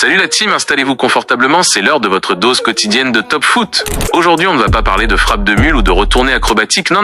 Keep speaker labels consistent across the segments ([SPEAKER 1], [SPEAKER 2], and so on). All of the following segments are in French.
[SPEAKER 1] Salut la team, installez-vous confortablement, c'est l'heure de votre dose quotidienne de top foot. Aujourd'hui, on ne va pas parler de frappe de mule ou de retournée acrobatique, non.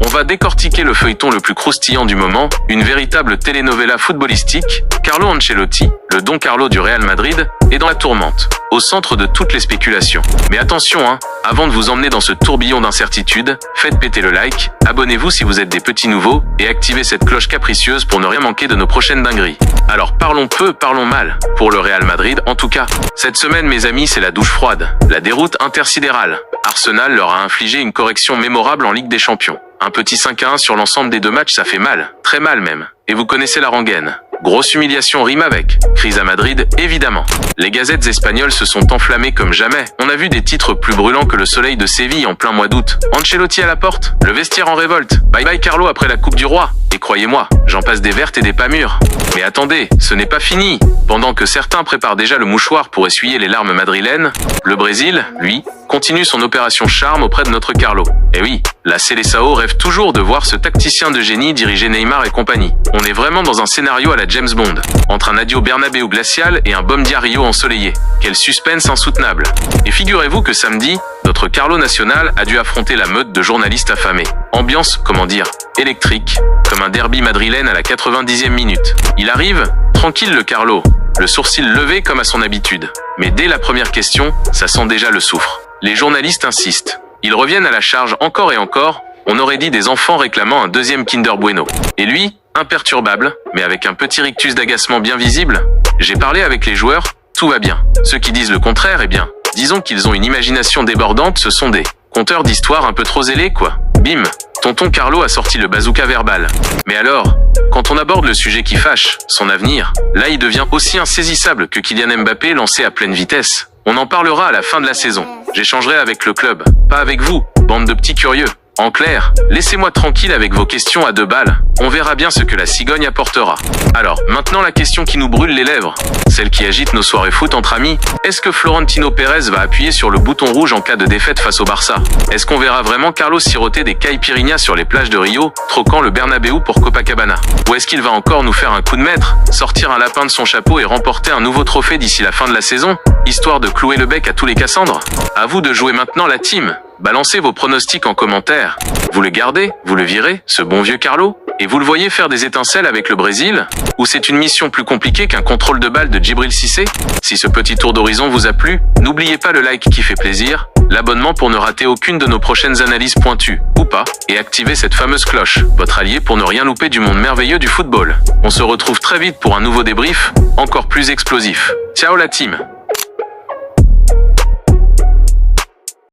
[SPEAKER 1] On va décortiquer le feuilleton le plus croustillant du moment, une véritable telenovela footballistique. Carlo Ancelotti, le Don Carlo du Real Madrid, est dans la tourmente, au centre de toutes les spéculations. Mais attention, avant de vous emmener dans ce tourbillon d'incertitudes, faites péter le like, abonnez-vous si vous êtes des petits nouveaux, et activez cette cloche capricieuse pour ne rien manquer de nos prochaines dingueries. Alors parlons peu, parlons mal. Pour le Real Madrid, en tout cas. Cette semaine, mes amis, c'est la douche froide. La déroute intersidérale. Arsenal leur a infligé une correction mémorable en Ligue des Champions. Un petit 5-1 sur l'ensemble des deux matchs, ça fait mal. Très mal même. Et vous connaissez la rengaine. Grosse humiliation rime avec. Crise à Madrid, évidemment. Les gazettes espagnoles se sont enflammées comme jamais. On a vu des titres plus brûlants que le soleil de Séville en plein mois d'août. Ancelotti à la porte, le vestiaire en révolte. Bye bye Carlo après la Coupe du Roi. Et croyez-moi, j'en passe des vertes et des pas mûres. Mais attendez, ce n'est pas fini. Pendant que certains préparent déjà le mouchoir pour essuyer les larmes madrilènes, le Brésil, lui, continue son opération charme auprès de notre Carlo. Et oui, la Seleção rêve toujours de voir ce tacticien de génie diriger Neymar et compagnie. On est vraiment dans un scénario à la James Bond, entre un adieu Bernabéu glacial et un Bomdia Rio ensoleillé. Quel suspense insoutenable. Et figurez-vous que samedi, notre Carlo national a dû affronter la meute de journalistes affamés. Ambiance, électrique, comme un derby madrilène à la 90e minute. Il arrive, tranquille le Carlo, le sourcil levé comme à son habitude. Mais dès la première question, ça sent déjà le soufre. Les journalistes insistent. Ils reviennent à la charge encore et encore, on aurait dit des enfants réclamant un deuxième Kinder Bueno. Et lui, imperturbable, mais avec un petit rictus d'agacement bien visible. J'ai parlé avec les joueurs, tout va bien. Ceux qui disent le contraire, disons qu'ils ont une imagination débordante, ce sont des conteurs d'histoires un peu trop zélés, quoi. Bim, tonton Carlo a sorti le bazooka verbal. Mais alors, quand on aborde le sujet qui fâche, son avenir, là il devient aussi insaisissable que Kylian Mbappé lancé à pleine vitesse. On en parlera à la fin de la saison. J'échangerai avec le club, pas avec vous, bande de petits curieux. En clair, laissez-moi tranquille avec vos questions à 2 balles, on verra bien ce que la cigogne apportera. Alors, maintenant la question qui nous brûle les lèvres, celle qui agite nos soirées foot entre amis, est-ce que Florentino Pérez va appuyer sur le bouton rouge en cas de défaite face au Barça? Est-ce qu'on verra vraiment Carlos siroter des caipirinhas sur les plages de Rio, troquant le Bernabéu pour Copacabana? Ou est-ce qu'il va encore nous faire un coup de maître, sortir un lapin de son chapeau et remporter un nouveau trophée d'ici la fin de la saison, histoire de clouer le bec à tous les Cassandres? À vous de jouer maintenant la team. Balancez vos pronostics en commentaire. Vous le gardez, vous le virez, ce bon vieux Carlo? Et vous le voyez faire des étincelles avec le Brésil? Ou c'est une mission plus compliquée qu'un contrôle de balle de Djibril Cissé? Si ce petit tour d'horizon vous a plu, n'oubliez pas le like qui fait plaisir, l'abonnement pour ne rater aucune de nos prochaines analyses pointues, ou pas, et activez cette fameuse cloche, votre allié pour ne rien louper du monde merveilleux du football. On se retrouve très vite pour un nouveau débrief, encore plus explosif. Ciao la team!